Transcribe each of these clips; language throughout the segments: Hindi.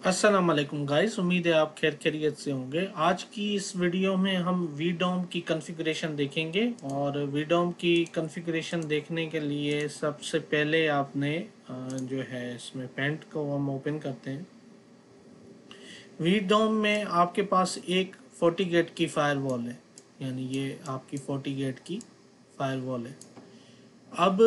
अस्सलाम वालेकुम गाइस, उम्मीद है आप खैर खैरियत से होंगे। आज की इस वीडियो में हम वीडोम की कॉन्फ़िगरेशन देखेंगे और वीडोम की कॉन्फ़िगरेशन देखने के लिए सबसे पहले आपने जो है इसमें पेंट को हम ओपन करते हैं। वीडोम में आपके पास एक 40 गेट की फायरवॉल है, यानी ये आपकी 40 गेट की फायरवॉल है। अब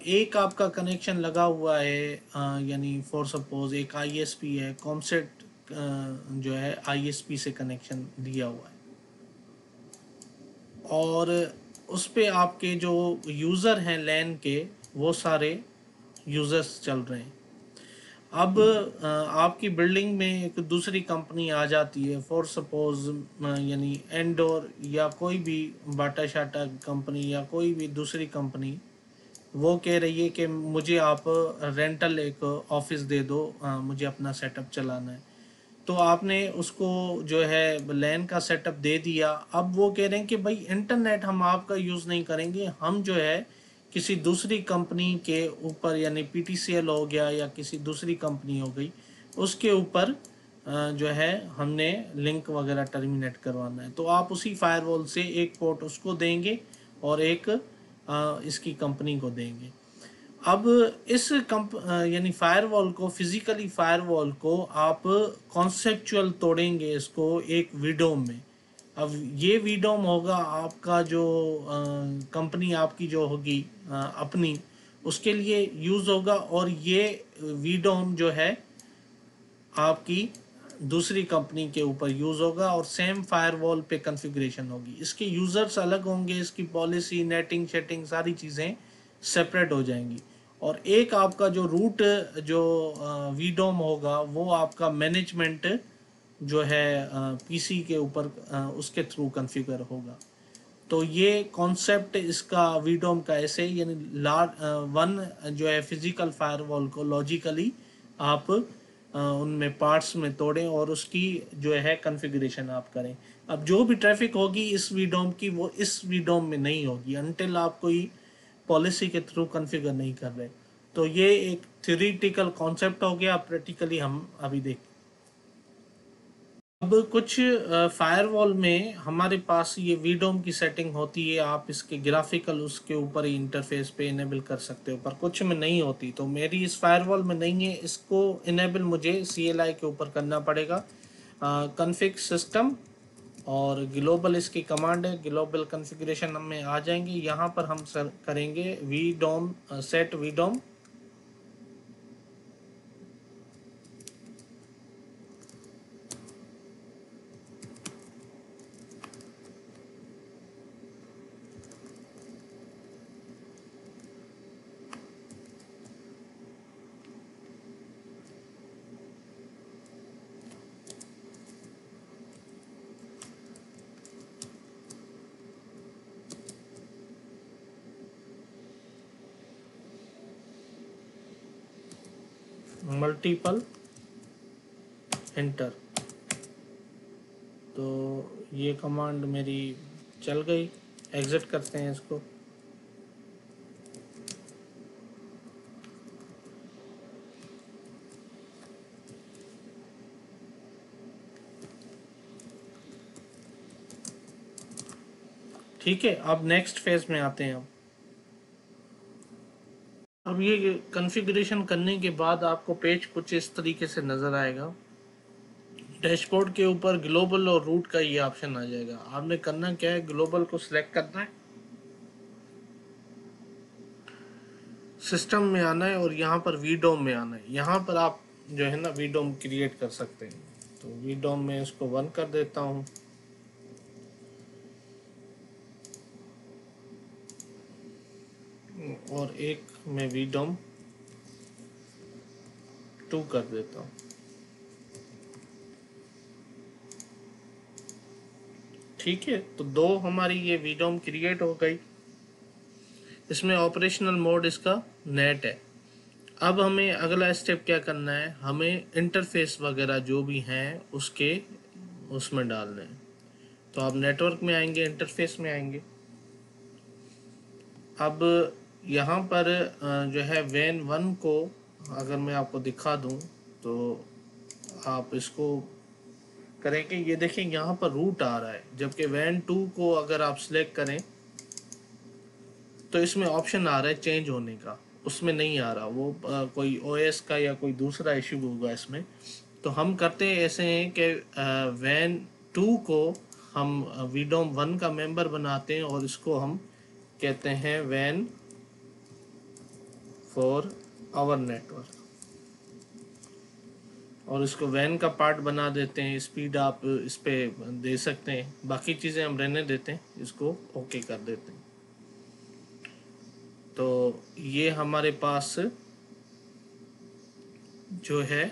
एक आपका कनेक्शन लगा हुआ है, यानी फॉर सपोज एक आईएसपी है, कॉमसेट जो है आईएसपी से कनेक्शन दिया हुआ है और उस पे आपके जो यूज़र हैं लैन के वो सारे यूज़र्स चल रहे हैं। अब आपकी बिल्डिंग में एक दूसरी कंपनी आ जाती है, फॉर सपोज यानी एंडोर या कोई भी बाटा शाटा कंपनी या कोई भी दूसरी कंपनी, वो कह रही है कि मुझे आप रेंटल एक ऑफिस दे दो, मुझे अपना सेटअप चलाना है। तो आपने उसको जो है लैन का सेटअप दे दिया। अब वो कह रहे हैं कि भाई इंटरनेट हम आपका यूज़ नहीं करेंगे, हम जो है किसी दूसरी कंपनी के ऊपर, यानी पीटीसीएल हो गया या किसी दूसरी कंपनी हो गई, उसके ऊपर जो है हमने लिंक वगैरह टर्मिनेट करवाना है। तो आप उसी फायरवॉल से एक पोर्ट उसको देंगे और एक इसकी कंपनी को देंगे। अब इस यानी फायरवॉल को, फिजिकली फायरवॉल को आप कॉन्सेप्चुअल तोड़ेंगे इसको एक विडोम में। अब ये विडोम होगा आपका जो कंपनी आपकी जो होगी अपनी, उसके लिए यूज़ होगा, और ये विडोम जो है आपकी दूसरी कंपनी के ऊपर यूज़ होगा और सेम फायरवॉल पे कॉन्फ़िगरेशन होगी। इसके यूज़र्स अलग होंगे, इसकी पॉलिसी, नेटिंग, शेटिंग सारी चीज़ें सेपरेट हो जाएंगी। और एक आपका जो रूट जो वीडोम होगा वो आपका मैनेजमेंट जो है पीसी के ऊपर उसके थ्रू कॉन्फ़िगर होगा। तो ये कॉन्सेप्ट इसका वीडोम का ऐसे, यानी वन जो है फिजिकल फायरवॉल को लॉजिकली आप उनमें पार्ट्स में तोड़ें और उसकी जो है कॉन्फ़िगरेशन आप करें। अब जो भी ट्रैफिक होगी इस वीडोम की, वो इस वीडोम में नहीं होगी अनटिल आप कोई पॉलिसी के थ्रू कॉन्फ़िगर नहीं कर रहे। तो ये एक थ्योरेटिकल कॉन्सेप्ट हो गया, प्रैक्टिकली हम अभी देख। अब कुछ फायरवॉल में हमारे पास ये वीडोम की सेटिंग होती है, आप इसके ग्राफिकल उसके ऊपर ही इंटरफेस पे इनेबल कर सकते हो, पर कुछ में नहीं होती। तो मेरी इस फायरवॉल में नहीं है, इसको इनेबल मुझे सीएलआई के ऊपर करना पड़ेगा। कॉन्फ़िग सिस्टम और ग्लोबल इसकी कमांड है, ग्लोबल कॉन्फ़िगरेशन में आ जाएंगे। यहाँ पर हम सर करेंगे VDOM set VDOM. Multiple enter. तो ये कमांड मेरी चल गई, एग्जिट करते हैं इसको। ठीक है, अब नेक्स्ट फेज में आते हैं। अब ये कॉन्फ़िगरेशन करने के बाद आपको पेज कुछ इस तरीके से नज़र आएगा। डैशबोर्ड के ऊपर ग्लोबल और रूट का ये ऑप्शन आ जाएगा। आपने करना क्या है, ग्लोबल को सिलेक्ट करना है, सिस्टम में आना है और यहाँ पर वीडोम में आना है। यहाँ पर आप जो है ना वीडोम क्रिएट कर सकते हैं। तो वीडोम में इसको 1 कर देता हूँ और एक में वीडोम 2 कर देता हूँ। ठीक है, तो दो हमारी ये वीडोम क्रिएट हो गई। इसमें ऑपरेशनल मोड इसका नेट है। अब हमें अगला स्टेप क्या करना है, हमें इंटरफेस वगैरह जो भी हैं उसके उसमें डालने हैं। तो आप नेटवर्क में आएंगे, इंटरफेस में आएंगे। अब यहाँ पर जो है वैन 1 को अगर मैं आपको दिखा दूँ तो आप इसको करेंगे, ये देखें यहाँ पर रूट आ रहा है, जबकि वैन 2 को अगर आप सिलेक्ट करें तो इसमें ऑप्शन आ रहा है चेंज होने का, उसमें नहीं आ रहा। वो कोई ओएस का या कोई दूसरा इशू होगा इसमें। तो हम करते हैं ऐसे हैं कि वैन 2 को हम वीडोम 1 का मेंबर बनाते हैं और इसको हम कहते हैं वैन फॉर आवर नेटवर्क, और इसको वैन का पार्ट बना देते हैं। स्पीड आप इस पे दे सकते हैं, बाकी चीज़ें हम रहने देते हैं, इसको ओके कर देते हैं। तो ये हमारे पास जो है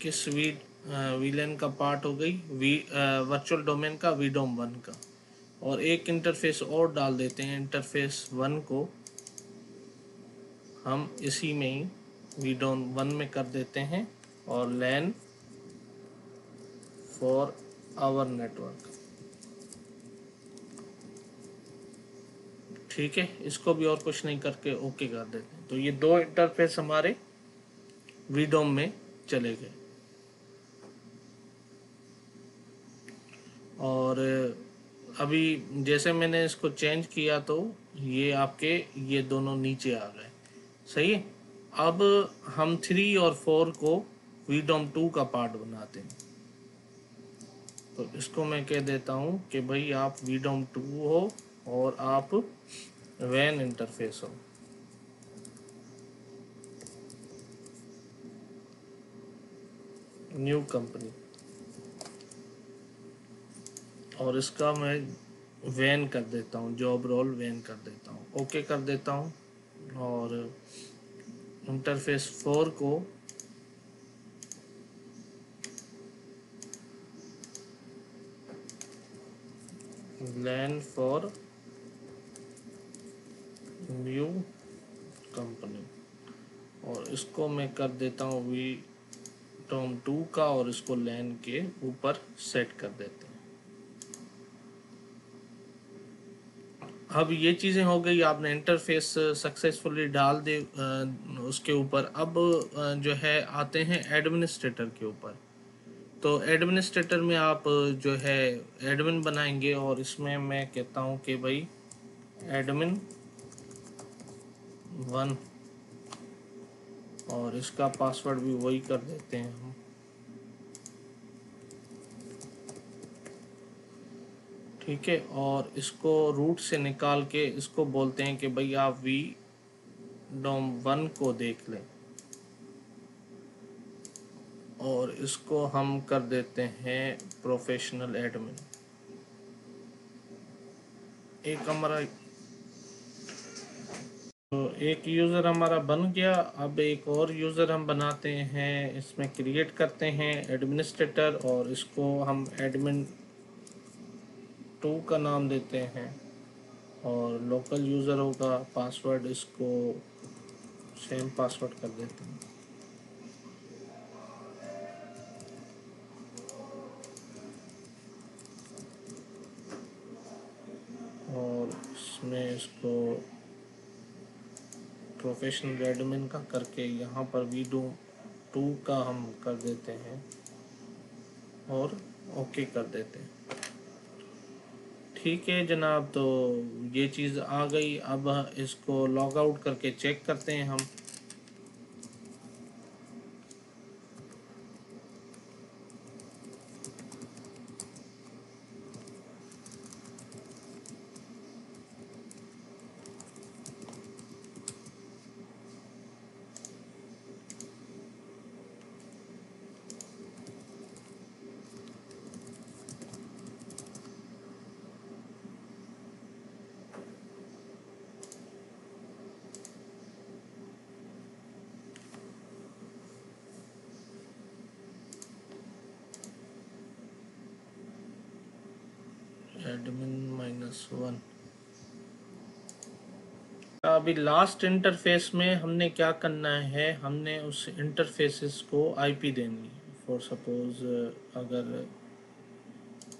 किस वीलैन का पार्ट हो गई, वर्चुअल डोमेन का वीडोम 1 का। और एक इंटरफेस और डाल देते हैं, इंटरफेस 1 को हम इसी में ही वीडोम 1 में कर देते हैं, और लैन फॉर आवर नेटवर्क। ठीक है, इसको भी और कुछ नहीं करके ओके कर देते हैं। तो ये दो इंटरफेस हमारे वीडोम में चले गए। और अभी जैसे मैंने इसको चेंज किया तो ये आपके ये दोनों नीचे आ गए। सही है। अब हम 3 और 4 को वीडोम 2 का पार्ट बनाते हैं। तो इसको मैं कह देता हूँ कि भाई आप वीडोम 2 हो और आप वैन इंटरफेस हो। न्यू कंपनी, और इसका मैं वैन कर देता हूँ, जॉब रोल वैन कर देता हूँ, ओके कर देता हूँ। और इंटरफेस 4 को लैन फॉर न्यू कंपनी, और इसको मैं कर देता हूँ वीडोम 2 का, और इसको लैन के ऊपर सेट कर देते हैं। अब ये चीज़ें हो गई, आपने इंटरफेस सक्सेसफुली डाल दे उसके ऊपर। अब जो है आते हैं एडमिनिस्ट्रेटर के ऊपर। तो एडमिनिस्ट्रेटर में आप जो है एडमिन बनाएंगे, और इसमें मैं कहता हूँ कि भाई एडमिन 1, और इसका पासवर्ड भी वही कर देते हैं हम। ठीक है, और इसको रूट से निकाल के इसको बोलते हैं कि भाई आप वीडोम 1 को देख लें, और इसको हम कर देते हैं प्रोफेशनल एडमिन। एक हमारा तो एक यूज़र हमारा बन गया। अब एक और यूज़र हम बनाते हैं, इसमें क्रिएट करते हैं एडमिनिस्ट्रेटर, और इसको हम एडमिन 2 का नाम देते हैं, और लोकल यूज़र होगा, पासवर्ड इसको सेम पासवर्ड कर देते हैं। और इसमें इसको प्रोफेशनल एडमिन का करके यहाँ पर वीडोम 2 का हम कर देते हैं, और ओके कर देते हैं। ठीक है जनाब, तो ये चीज़ आ गई। अब इसको लॉग आउट करके चेक करते हैं हम। एडमिन -1। अभी लास्ट इंटरफेस में हमने क्या करना है, हमने उस इंटरफेसेस को आईपी देनी है। फॉर सपोज अगर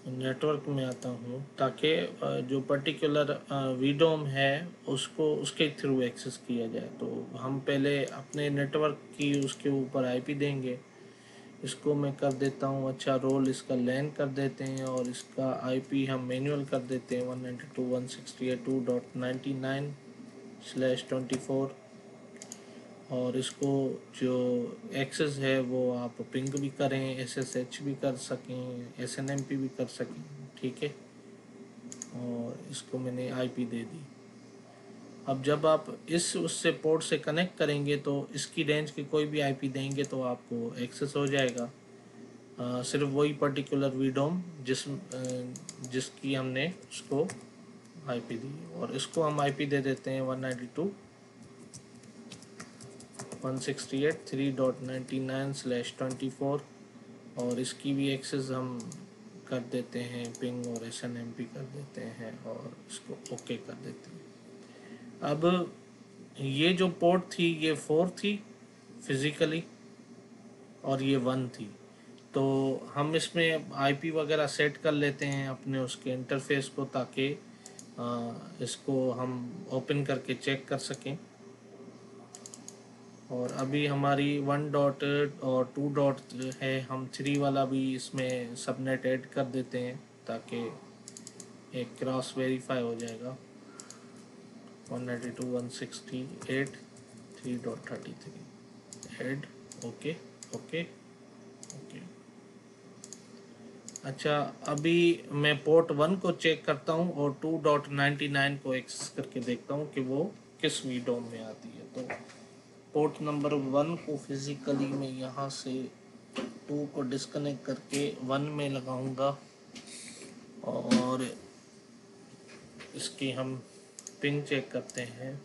नेटवर्क में आता हूँ ताकि जो पर्टिकुलर वीडोम है उसको उसके थ्रू एक्सेस किया जाए। तो हम पहले अपने नेटवर्क की उसके ऊपर आईपी देंगे। इसको मैं कर देता हूँ, अच्छा रोल इसका लैन कर देते हैं और इसका आईपी हम मैनुअल कर देते हैं 192.168.2.99/24। और इसको जो एक्सेस है वो आप पिंग भी करें, एसएसएच भी कर सकें, एसएनएमपी भी कर सकें, ठीक है। और इसको मैंने आईपी दे दी। अब जब आप इस उससे पोर्ट से कनेक्ट करेंगे तो इसकी रेंज की कोई भी आईपी देंगे तो आपको एक्सेस हो जाएगा। सिर्फ वही पर्टिकुलर वीडोम जिसकी हमने उसको आईपी दी, और इसको हम आईपी दे देते हैं 192.168.3.99/24। और इसकी भी एक्सेस हम कर देते हैं पिंग और एसएनएमपी कर देते हैं और इसको ओके कर देते हैं। अब ये जो पोर्ट थी ये 4 थी फिज़िकली और ये 1 थी। तो हम इसमें आईपी वगैरह सेट कर लेते हैं अपने उसके इंटरफेस को, ताकि इसको हम ओपन करके चेक कर सकें। और अभी हमारी 1 डॉट और 2 डॉट है, हम 3 वाला भी इसमें सबनेट ऐड कर देते हैं ताकि एक क्रॉस वेरीफाई हो जाएगा। 192.168.3.33 ऐड, ओके ओके ओके। अच्छा, अभी मैं पोर्ट 1 को चेक करता हूँ और 2.99 को एक्सेस करके देखता हूँ कि वो किस वीडोम में आती है। तो पोर्ट नंबर 1 को फिज़िकली मैं यहाँ से 2 को डिस्कनेक्ट करके 1 में लगाऊंगा और इसकी हम पिंग चेक करते हैं।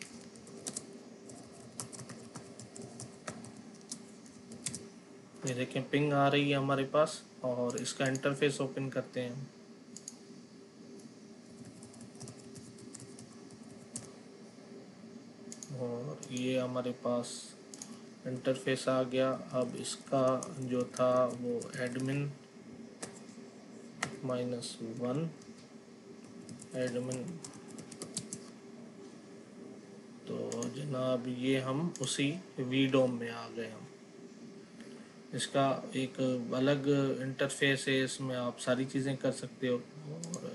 ये देखें पिंग आ रही है हमारे पास, और इसका इंटरफेस ओपन करते हैं। और ये हमारे पास इंटरफेस आ गया। अब इसका जो था वो एडमिन -1 एडमिन, तो जनाब ये हम उसी वीडोम में आ गए। हम इसका एक अलग इंटरफेस है, इसमें आप सारी चीज़ें कर सकते हो। और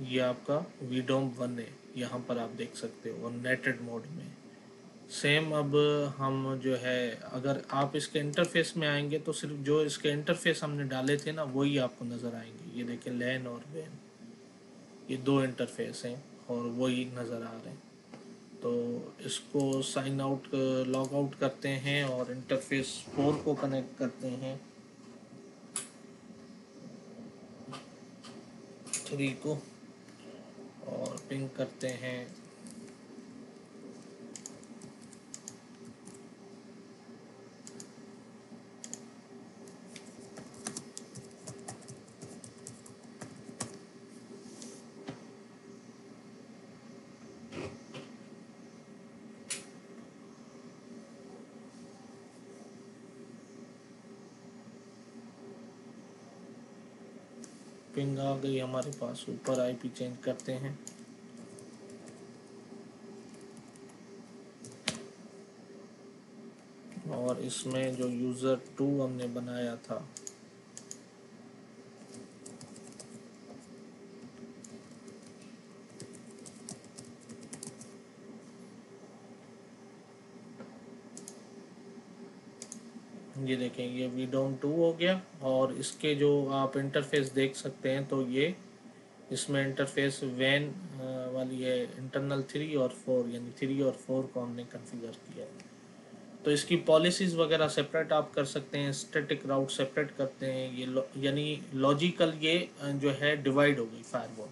ये आपका वीडोम 1 है, यहाँ पर आप देख सकते हो, और नेटेड मोड में सेम। अब हम जो है, अगर आप इसके इंटरफेस में आएंगे तो सिर्फ जो इसके इंटरफेस हमने डाले थे ना वही आपको नज़र आएंगे। ये देखें लैन और वैन, ये 2 इंटरफेस हैं और वही नज़र आ रहे हैं। तो इसको साइन आउट लॉग आउट करते हैं और इंटरफेस 4 को कनेक्ट करते हैं 3 को, और पिंग करते हैं। पिंग आ गई हमारे पास, ऊपर आईपी चेंज करते हैं। और इसमें जो यूज़र 2 हमने बनाया था ये देखें, ये वीडोम 2 हो गया। और इसके जो आप इंटरफेस देख सकते हैं तो ये इसमें इंटरफेस वैन वाली है, इंटरनल 3 और 4, यानी 3 और 4 को हमने कॉन्फ़िगर किया है। तो इसकी पॉलिसीज़ वगैरह सेपरेट आप कर सकते हैं, स्टैटिक राउट सेपरेट करते हैं, ये यानी लॉजिकल ये जो है डिवाइड हो गई फायरवॉल।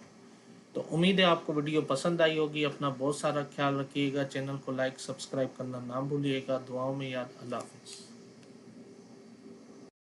तो उम्मीद है आपको वीडियो पसंद आई होगी। अपना बहुत सारा ख्याल रखिएगा, चैनल को लाइक सब्सक्राइब करना ना भूलिएगा। दुआओं में याद। अल्लाह हाफ़िज़।